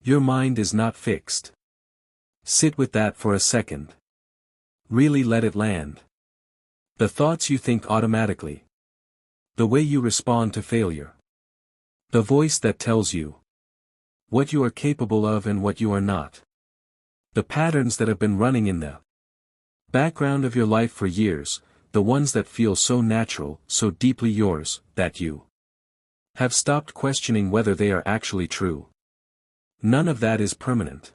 Your mind is not fixed. Sit with that for a second. Really let it land. The thoughts you think automatically. The way you respond to failure. The voice that tells you what you are capable of and what you are not. The patterns that have been running in the background of your life for years, the ones that feel so natural, so deeply yours, that you have stopped questioning whether they are actually true. None of that is permanent.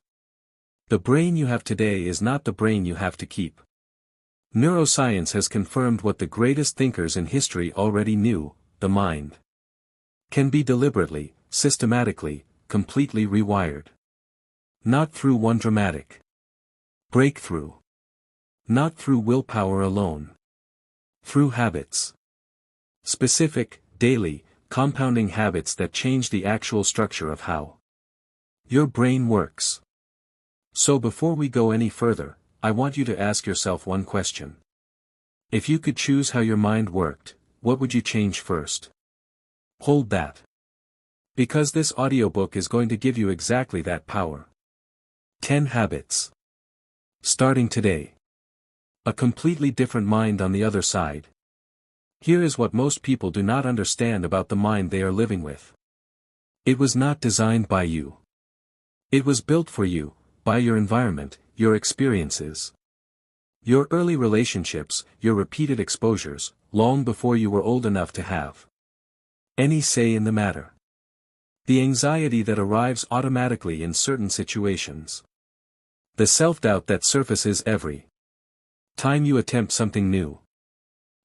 The brain you have today is not the brain you have to keep. Neuroscience has confirmed what the greatest thinkers in history already knew: the mind can be deliberately, systematically, completely rewired. Not through one dramatic breakthrough. Not through willpower alone. Through habits. Specific, daily, compounding habits that change the actual structure of how your brain works. So before we go any further, I want you to ask yourself one question. If you could choose how your mind worked, what would you change first? Hold that. Because this audiobook is going to give you exactly that power. 10 habits. Starting today. A completely different mind on the other side. Here is what most people do not understand about the mind they are living with. It was not designed by you. It was built for you, by your environment, your experiences. Your early relationships, your repeated exposures, long before you were old enough to have any say in the matter. The anxiety that arrives automatically in certain situations. The self-doubt that surfaces every time you attempt something new.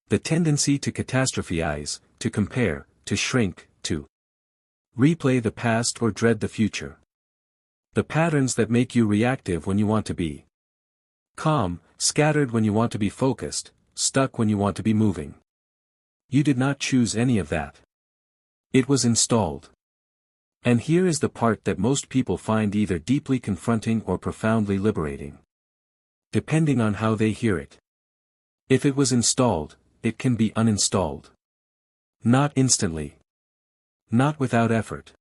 The tendency to catastrophize, to compare, to shrink, to replay the past or dread the future. The patterns that make you reactive when you want to be calm, scattered when you want to be focused, stuck when you want to be moving. You did not choose any of that. It was installed. And here is the part that most people find either deeply confronting or profoundly liberating. Depending on how they hear it. If it was installed, it can be uninstalled. Not instantly. Not without effort.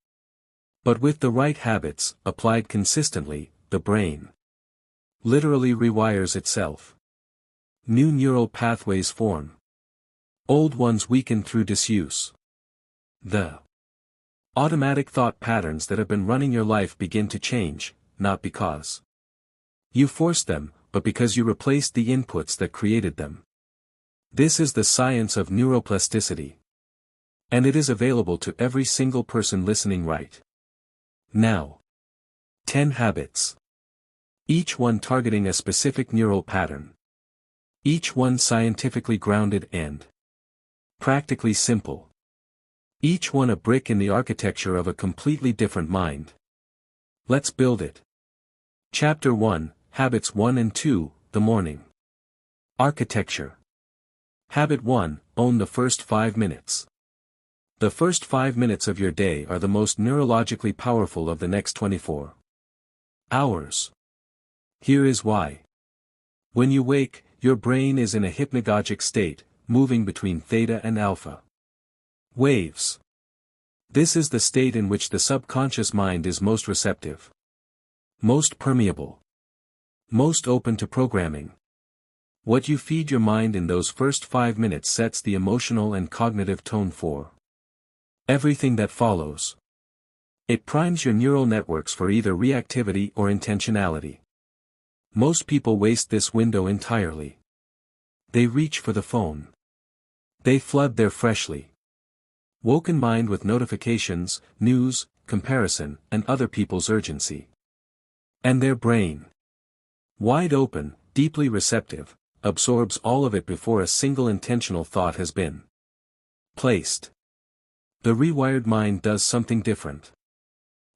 But with the right habits, applied consistently, the brain literally rewires itself. New neural pathways form. Old ones weaken through disuse. The automatic thought patterns that have been running your life begin to change, not because you forced them, but because you replaced the inputs that created them. This is the science of neuroplasticity. And it is available to every single person listening right now. 10 habits. Each one targeting a specific neural pattern. Each one scientifically grounded and practically simple. Each one a brick in the architecture of a completely different mind. Let's build it. Chapter 1, Habits 1 and 2, The Morning. Architecture. Habit 1, Own the first 5 minutes. The first 5 minutes of your day are the most neurologically powerful of the next 24 hours. Here is why. When you wake, your brain is in a hypnagogic state, moving between theta and alpha waves. This is the state in which the subconscious mind is most receptive, most permeable, most open to programming. What you feed your mind in those first 5 minutes sets the emotional and cognitive tone for everything that follows. It primes your neural networks for either reactivity or intentionality. Most people waste this window entirely. They reach for the phone. They flood their freshly woken mind with notifications, news, comparison, and other people's urgency. And their brain, wide open, deeply receptive, absorbs all of it before a single intentional thought has been placed. The rewired mind does something different.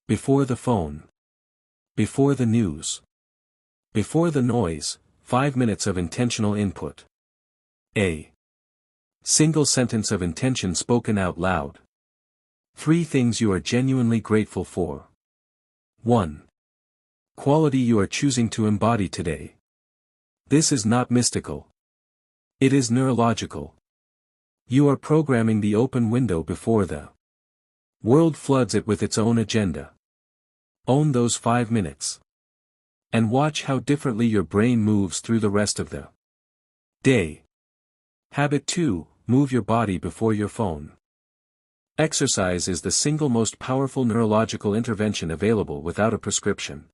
Before the phone. Before the news. Before the noise, 5 minutes of intentional input. A single sentence of intention spoken out loud. 3 things you are genuinely grateful for. 1. Quality you are choosing to embody today. This is not mystical. It is neurological. You are programming the open window before the world floods it with its own agenda. Own those 5 minutes. And watch how differently your brain moves through the rest of the day. Habit 2, move your body before your phone. Exercise is the single most powerful neurological intervention available without a prescription.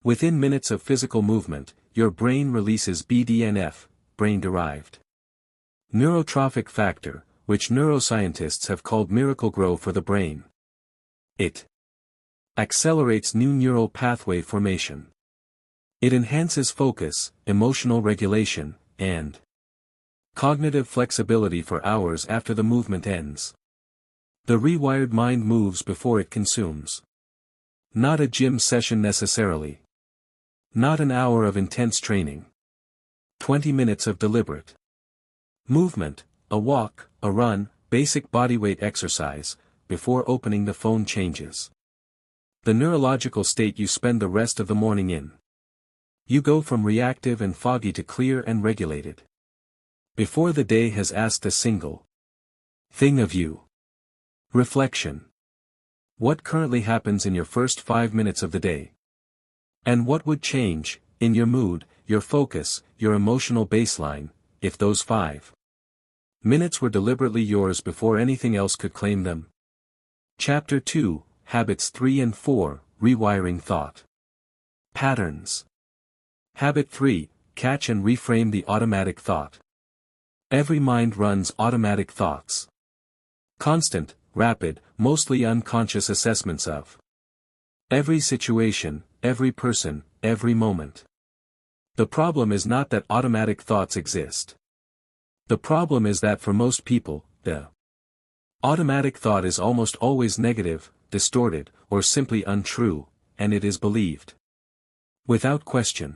Within minutes of physical movement, your brain releases BDNF, brain-derived neurotrophic factor, which neuroscientists have called miracle-grow for the brain. It accelerates new neural pathway formation. It enhances focus, emotional regulation, and cognitive flexibility for hours after the movement ends. The rewired mind moves before it consumes. Not a gym session necessarily. Not an hour of intense training. 20 minutes of deliberate movement, a walk, a run, basic bodyweight exercise, before opening the phone changes the neurological state you spend the rest of the morning in. You go from reactive and foggy to clear and regulated. Before the day has asked a single thing of you. Reflection. What currently happens in your first 5 minutes of the day? And what would change, in your mood, your focus, your emotional baseline, if those 5 minutes were deliberately yours before anything else could claim them? Chapter 2, Habits 3 and 4, Rewiring Thought. Patterns. Habit 3, catch and reframe the automatic thought. Every mind runs automatic thoughts. Constant, rapid, mostly unconscious assessments of every situation, every person, every moment. The problem is not that automatic thoughts exist. The problem is that for most people, the automatic thought is almost always negative, distorted, or simply untrue, and it is believed without question.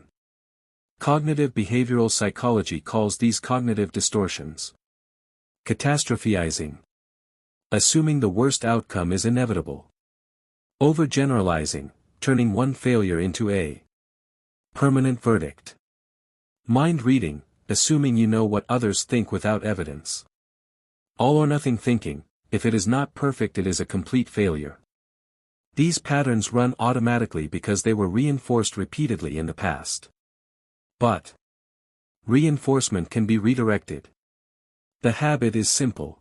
Cognitive behavioral psychology calls these cognitive distortions catastrophizing. Assuming the worst outcome is inevitable. Overgeneralizing, turning one failure into a permanent verdict. Mind reading, assuming you know what others think without evidence. All or nothing thinking, if it is not perfect it is a complete failure. These patterns run automatically because they were reinforced repeatedly in the past. But reinforcement can be redirected. The habit is simple.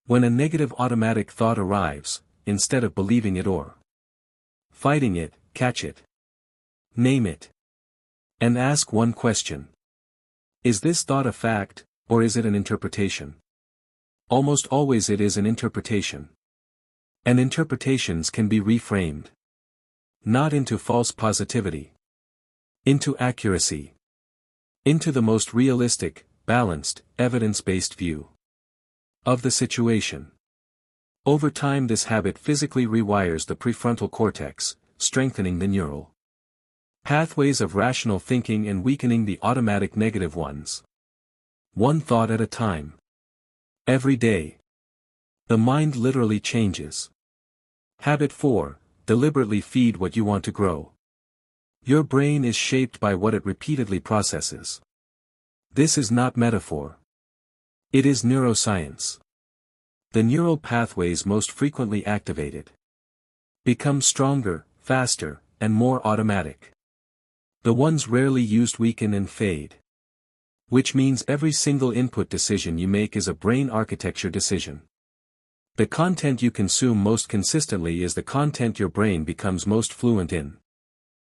When a negative automatic thought arrives, instead of believing it or fighting it, catch it. Name it. And ask one question. Is this thought a fact, or is it an interpretation? Almost always it is an interpretation. And interpretations can be reframed. Not into false positivity. Into accuracy. Into the most realistic, balanced, evidence-based view of the situation. Over time this habit physically rewires the prefrontal cortex, strengthening the neural pathways of rational thinking and weakening the automatic negative ones. One thought at a time. Every day. The mind literally changes. Habit 4, deliberately feed what you want to grow. Your brain is shaped by what it repeatedly processes. This is not metaphor. It is neuroscience. The neural pathways most frequently activated become stronger, faster, and more automatic. The ones rarely used weaken and fade. Which means every single input decision you make is a brain architecture decision. The content you consume most consistently is the content your brain becomes most fluent in.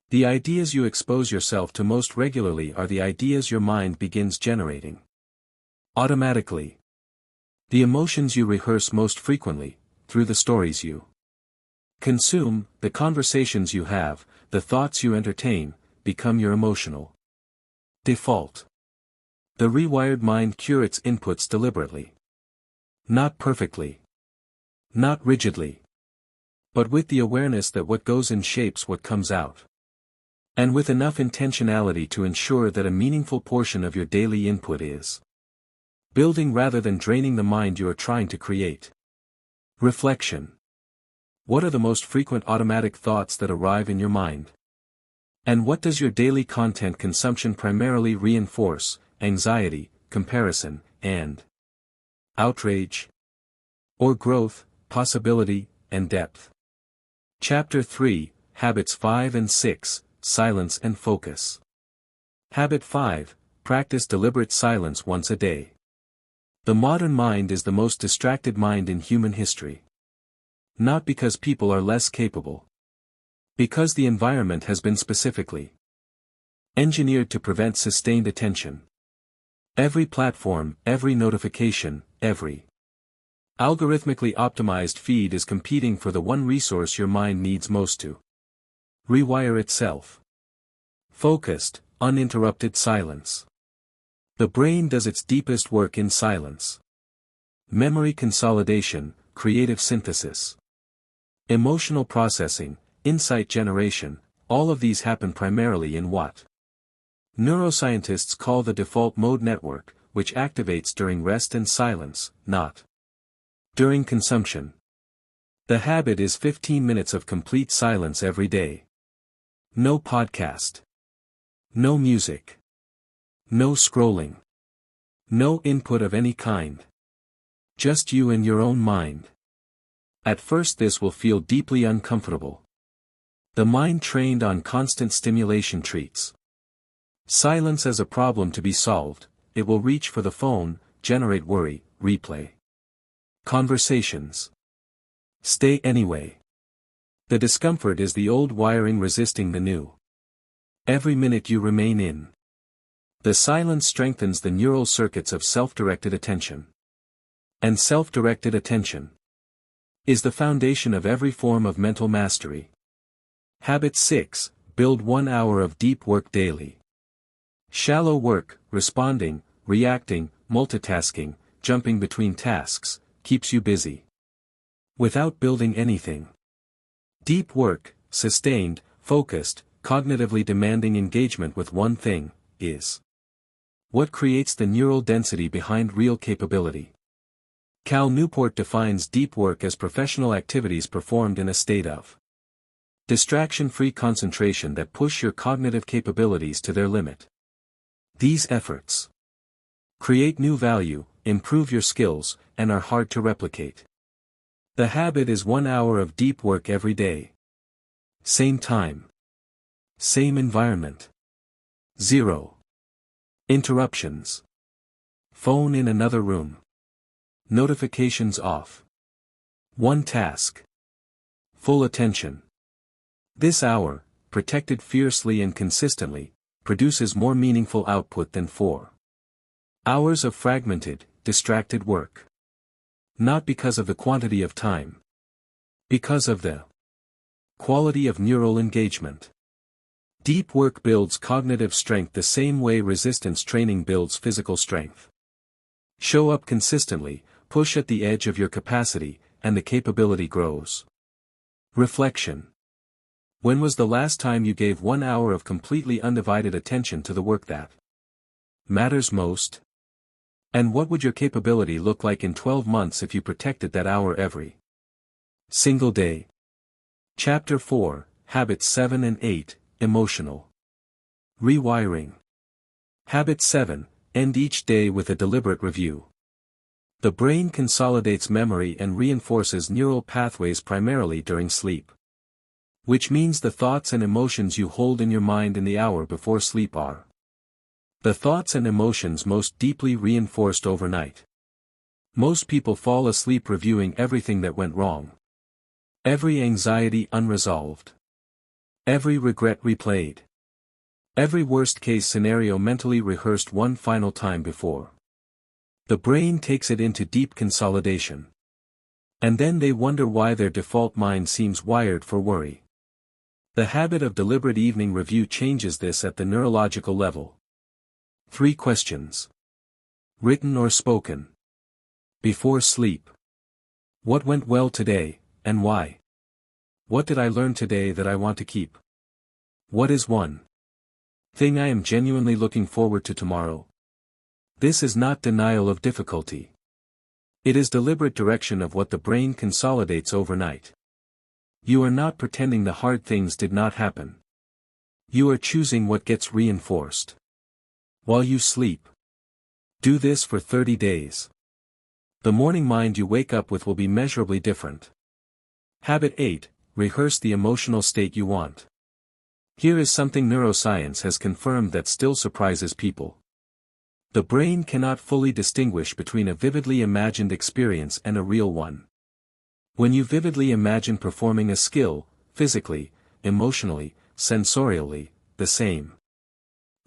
The ideas you expose yourself to most regularly are the ideas your mind begins generating automatically. The emotions you rehearse most frequently, through the stories you consume, the conversations you have, the thoughts you entertain, become your emotional default. The rewired mind curates inputs deliberately. Not perfectly. Not rigidly. But with the awareness that what goes in shapes what comes out. And with enough intentionality to ensure that a meaningful portion of your daily input is building rather than draining the mind you are trying to create. Reflection. What are the most frequent automatic thoughts that arrive in your mind? And what does your daily content consumption primarily reinforce? Anxiety, comparison, and outrage? Or growth, possibility, and depth? Chapter 3, Habits 5 and 6, Silence and Focus. Habit 5, Practice deliberate silence once a day. The modern mind is the most distracted mind in human history. Not because people are less capable. Because the environment has been specifically engineered to prevent sustained attention. Every platform, every notification, every algorithmically optimized feed is competing for the one resource your mind needs most to rewire itself. Focused, uninterrupted silence. The brain does its deepest work in silence. Memory consolidation, creative synthesis, emotional processing, insight generation, all of these happen primarily in what neuroscientists call the default mode network, which activates during rest and silence, not during consumption. The habit is 15 minutes of complete silence every day. No podcast. No music. No scrolling. No input of any kind. Just you and your own mind. At first this will feel deeply uncomfortable. The mind trained on constant stimulation treats silence as a problem to be solved. It will reach for the phone, generate worry, replay conversations. Stay anyway. The discomfort is the old wiring resisting the new. Every minute you remain in the silence strengthens the neural circuits of self-directed attention. And self-directed attention is the foundation of every form of mental mastery. Habit 6, Build 1 hour of deep work daily. Shallow work, responding, reacting, multitasking, jumping between tasks, keeps you busy without building anything. Deep work, sustained, focused, cognitively demanding engagement with one thing, is what creates the neural density behind real capability. Cal Newport defines deep work as professional activities performed in a state of distraction-free concentration that push your cognitive capabilities to their limit. These efforts create new value, improve your skills, and are hard to replicate. The habit is 1 hour of deep work every day. Same time. Same environment. 0 interruptions. Phone in another room. Notifications off. One task. Full attention. This hour, protected fiercely and consistently, produces more meaningful output than 4 hours of fragmented, distracted work. Not because of the quantity of time. Because of the quality of neural engagement. Deep work builds cognitive strength the same way resistance training builds physical strength. Show up consistently, push at the edge of your capacity, and the capability grows. Reflection. When was the last time you gave 1 hour of completely undivided attention to the work that matters most? And what would your capability look like in 12 months if you protected that hour every single day? Chapter 4, Habits 7 and 8, Emotional Rewiring. Habit 7, End each day with a deliberate review. The brain consolidates memory and reinforces neural pathways primarily during sleep. Which means the thoughts and emotions you hold in your mind in the hour before sleep are the thoughts and emotions most deeply reinforced overnight. Most people fall asleep reviewing everything that went wrong. Every anxiety unresolved. Every regret replayed. Every worst-case scenario mentally rehearsed one final time before the brain takes it into deep consolidation. And then they wonder why their default mind seems wired for worry. The habit of deliberate evening review changes this at the neurological level. 3 questions. Written or spoken. Before sleep. What went well today, and why? What did I learn today that I want to keep? What is one thing I am genuinely looking forward to tomorrow? This is not denial of difficulty. It is deliberate direction of what the brain consolidates overnight. You are not pretending the hard things did not happen. You are choosing what gets reinforced while you sleep. Do this for 30 days. The morning mind you wake up with will be measurably different. Habit 8, rehearse the emotional state you want. Here is something neuroscience has confirmed that still surprises people. The brain cannot fully distinguish between a vividly imagined experience and a real one. When you vividly imagine performing a skill, physically, emotionally, sensorially, the same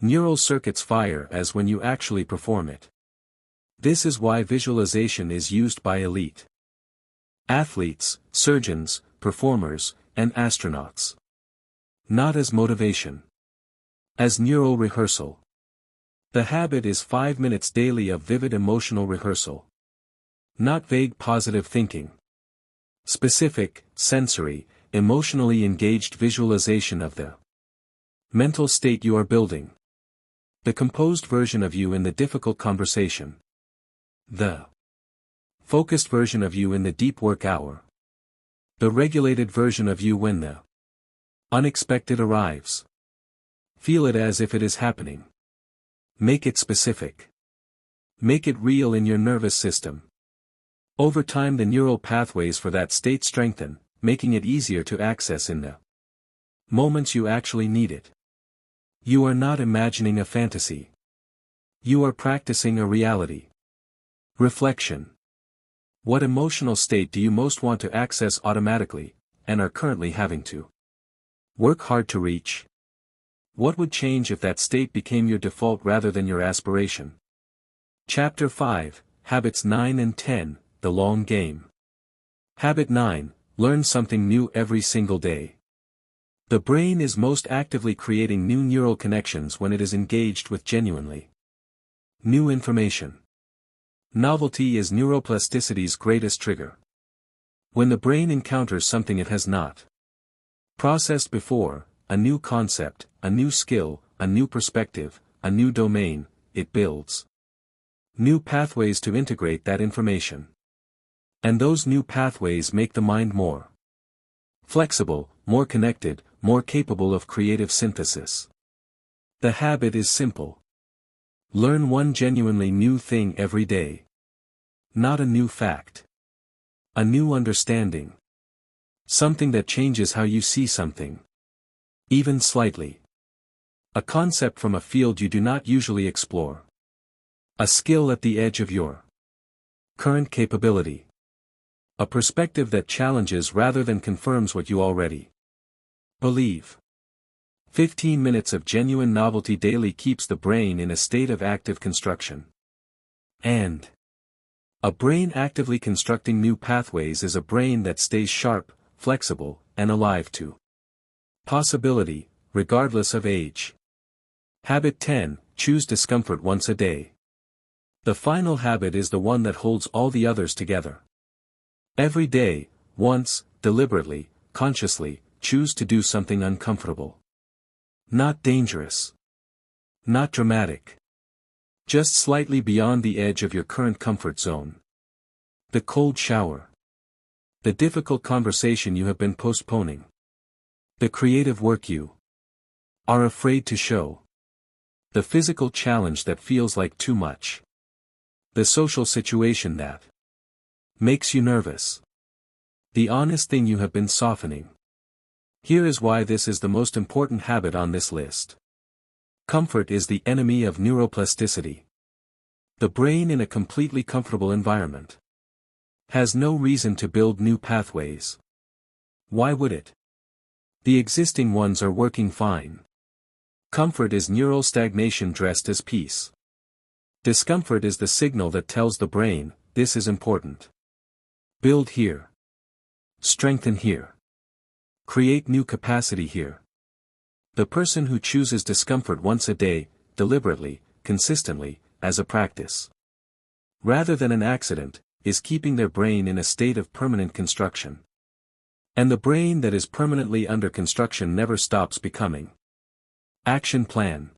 neural circuits fire as when you actually perform it. This is why visualization is used by elite athletes, surgeons, performers, and astronauts. Not as motivation. As neural rehearsal. The habit is 5 minutes daily of vivid emotional rehearsal. Not vague positive thinking. Specific, sensory, emotionally engaged visualization of the mental state you are building. The composed version of you in the difficult conversation. The focused version of you in the deep work hour. The regulated version of you when the unexpected arrives. Feel it as if it is happening. Make it specific. Make it real in your nervous system. Over time the neural pathways for that state strengthen, making it easier to access in the moments you actually need it. You are not imagining a fantasy. You are practicing a reality. Reflection. What emotional state do you most want to access automatically, and are currently having to work hard to reach? What would change if that state became your default rather than your aspiration? Chapter 5, Habits 9 and 10, The Long Game. Habit 9, Learn something new every single day. The brain is most actively creating new neural connections when it is engaged with genuinely new information. Novelty is neuroplasticity's greatest trigger. When the brain encounters something it has not processed before, a new concept, a new skill, a new perspective, a new domain, it builds new pathways to integrate that information. And those new pathways make the mind more flexible, more connected, more capable of creative synthesis. The habit is simple. Learn one genuinely new thing every day. Not a new fact. A new understanding. Something that changes how you see something. Even slightly. A concept from a field you do not usually explore. A skill at the edge of your current capability. A perspective that challenges rather than confirms what you already believe. 15 minutes of genuine novelty daily keeps the brain in a state of active construction. And a brain actively constructing new pathways is a brain that stays sharp, flexible, and alive to possibility, regardless of age. Habit 10, Choose discomfort once a day. The final habit is the one that holds all the others together. Every day, once, deliberately, consciously, choose to do something uncomfortable. Not dangerous. Not dramatic. Just slightly beyond the edge of your current comfort zone. The cold shower. The difficult conversation you have been postponing. The creative work you are afraid to show. The physical challenge that feels like too much. The social situation that makes you nervous. The honest thing you have been softening. Here is why this is the most important habit on this list. Comfort is the enemy of neuroplasticity. The brain in a completely comfortable environment has no reason to build new pathways. Why would it? The existing ones are working fine. Comfort is neural stagnation dressed as peace. Discomfort is the signal that tells the brain, this is important. Build here. Strengthen here. Create new capacity here. The person who chooses discomfort once a day, deliberately, consistently, as a practice, rather than an accident, is keeping their brain in a state of permanent construction. And the brain that is permanently under construction never stops becoming. Action Plan.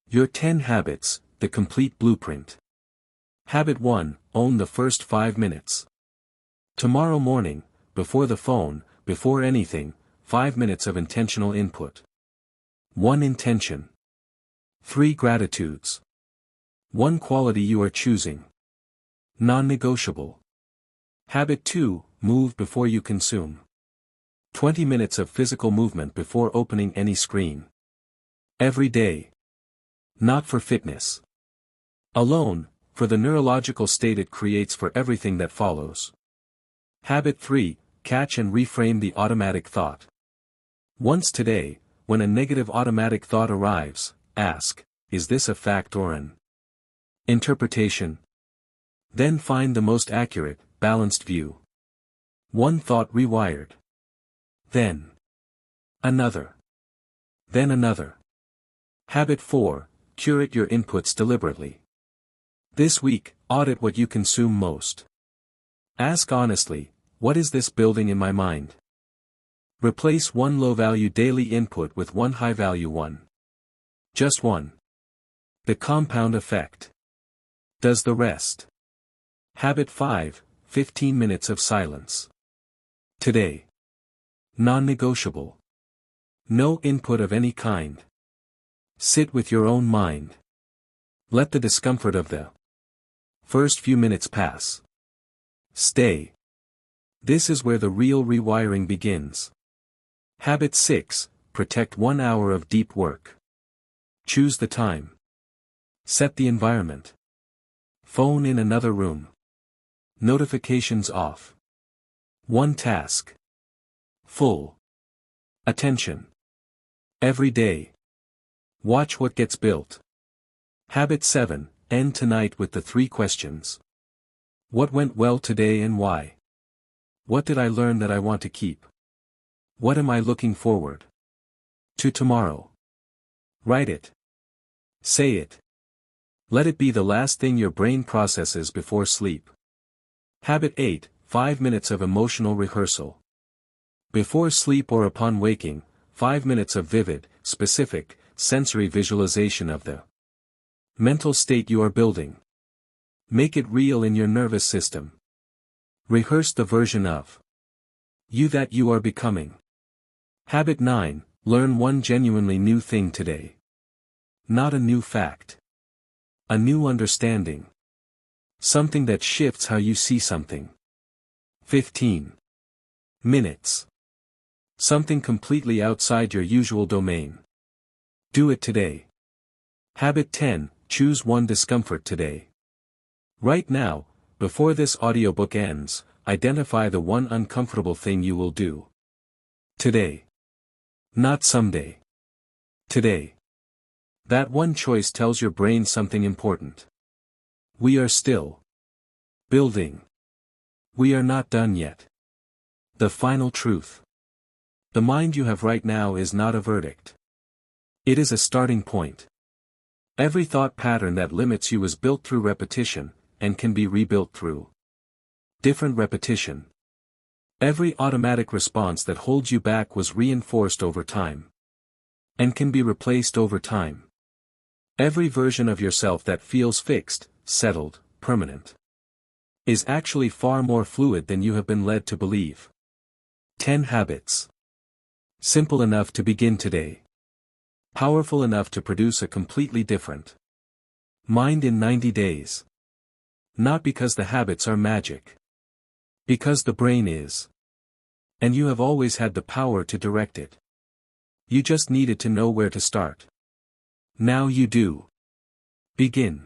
Your 10 habits, the complete blueprint. Habit 1, own the first 5 minutes. Tomorrow morning, before the phone, before anything, 5 minutes of intentional input. 1 intention. 3 gratitudes. 1 quality you are choosing. Non-negotiable. Habit 2, move before you consume. 20 minutes of physical movement before opening any screen. Every day. Not for fitness alone, for the neurological state it creates for everything that follows. Habit 3, catch and reframe the automatic thought. Once today, when a negative automatic thought arrives, ask, is this a fact or an interpretation? Then find the most accurate, balanced view. One thought rewired. Then another. Then another. Habit 4, curate your inputs deliberately. This week, audit what you consume most. Ask honestly, what is this building in my mind? Replace one low-value daily input with one high-value one. Just one. The compound effect does the rest. Habit 5, 15 minutes of silence. Today. Non-negotiable. No input of any kind. Sit with your own mind. Let the discomfort of the first few minutes pass. Stay. This is where the real rewiring begins. Habit 6, protect 1 hour of deep work. Choose the time. Set the environment. Phone in another room. Notifications off. One task. Full attention. Every day. Watch what gets built. Habit 7, end tonight with the 3 questions. What went well today and why? What did I learn that I want to keep? What am I looking forward to tomorrow? Write it. Say it. Let it be the last thing your brain processes before sleep. Habit 8, 5 minutes of emotional rehearsal. Before sleep or upon waking, 5 minutes of vivid, specific, sensory visualization of the mental state you are building. Make it real in your nervous system. Rehearse the version of you that you are becoming. Habit 9, learn one genuinely new thing today. Not a new fact. A new understanding. Something that shifts how you see something. 15 minutes. Something completely outside your usual domain. Do it today. Habit 10, choose one discomfort today. Right now, before this audiobook ends, identify the one uncomfortable thing you will do. Today. Not someday. Today. That one choice tells your brain something important. We are still building. We are not done yet. The final truth. The mind you have right now is not a verdict. It is a starting point. Every thought pattern that limits you is built through repetition, and can be rebuilt through different repetition. Every automatic response that holds you back was reinforced over time, and can be replaced over time. Every version of yourself that feels fixed, settled, permanent, is actually far more fluid than you have been led to believe. 10 habits. Simple enough to begin today. Powerful enough to produce a completely different mind in 90 days. Not because the habits are magic. Because the brain is. And you have always had the power to direct it. You just needed to know where to start. Now you do. Begin.